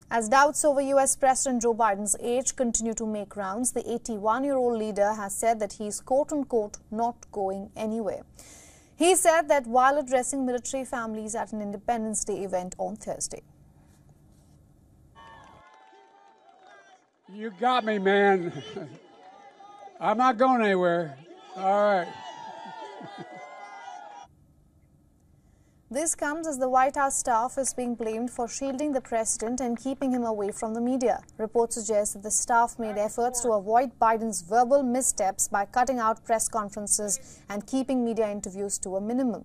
As doubts over US President Joe Biden's age continue to make rounds, the 81-year-old leader has said that he is quote-unquote not going anywhere. He said that while addressing military families at an Independence Day event on Thursday. You got me, man. I'm not going anywhere. All right. This comes as the White House staff is being blamed for shielding the president and keeping him away from the media. Reports suggest that the staff made efforts to avoid Biden's verbal missteps by cutting out press conferences and keeping media interviews to a minimum.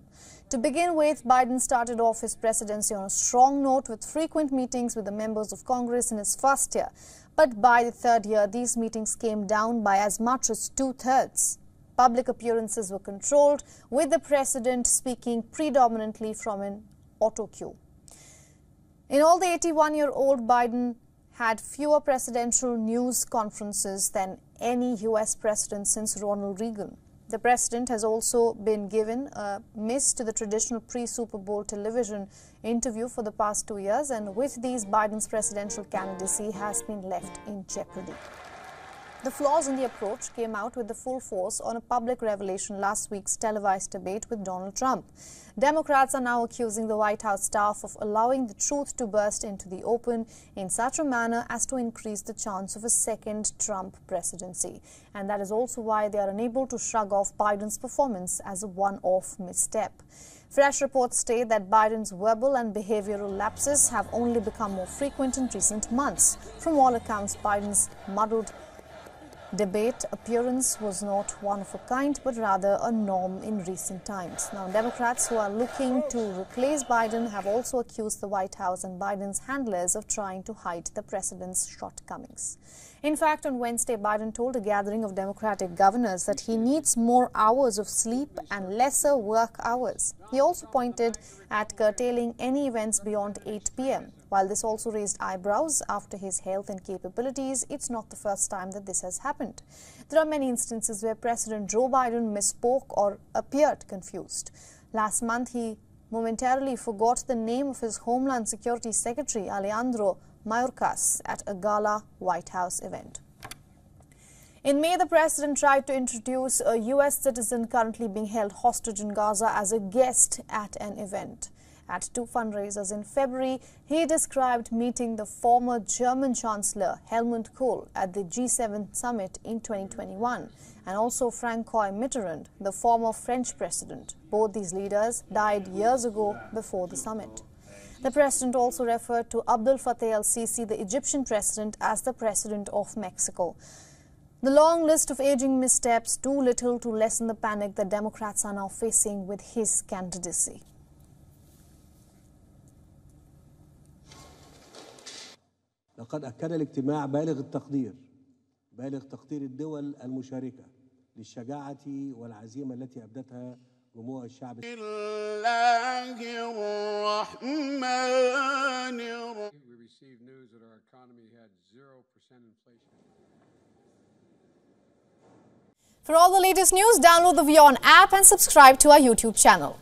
To begin with, Biden started off his presidency on a strong note with frequent meetings with the members of Congress in his first year. But by the third year, these meetings came down by as much as two-thirds. Public appearances were controlled, with the president speaking predominantly from an auto cue. In all, the 81-year-old Biden had fewer presidential news conferences than any U.S. president since Ronald Reagan. The president has also been given a miss to the traditional pre-Super Bowl television interview for the past 2 years, and with these, Biden's presidential candidacy has been left in jeopardy. The flaws in the approach came out with the full force on a public revelation last week's televised debate with Donald Trump. Democrats are now accusing the White House staff of allowing the truth to burst into the open in such a manner as to increase the chance of a second Trump presidency. And that is also why they are unable to shrug off Biden's performance as a one-off misstep. Fresh reports state that Biden's verbal and behavioral lapses have only become more frequent in recent months. From all accounts, Biden's muddled debate appearance was not one of a kind, but rather a norm in recent times. Now, Democrats who are looking to replace Biden have also accused the White House and Biden's handlers of trying to hide the president's shortcomings. In fact, on Wednesday, Biden told a gathering of Democratic governors that he needs more hours of sleep and lesser work hours. He also pointed at curtailing any events beyond 8 p.m. While this also raised eyebrows after his health and capabilities, it's not the first time that this has happened. There are many instances where President Joe Biden misspoke or appeared confused. Last month, he momentarily forgot the name of his Homeland Security Secretary, Alejandro Mayorkas, at a gala White House event. In May, the president tried to introduce a U.S. citizen currently being held hostage in Gaza as a guest at an event. At two fundraisers in February, he described meeting the former German Chancellor Helmut Kohl at the G7 summit in 2021 and also François Mitterrand, the former French president. Both these leaders died years ago before the summit. The president also referred to Abdel Fattah el-Sisi, the Egyptian president, as the president of Mexico. The long list of aging missteps do little to lessen the panic that Democrats are now facing with his candidacy. لقد أكد الاجتماع بالغ تقدير الدول المشاركة للشجاعة والعزيمة التي أبدتها جموع الشعب. We received news that our economy had 0% inflation. For all the latest news, download the WION app and subscribe to our YouTube channel.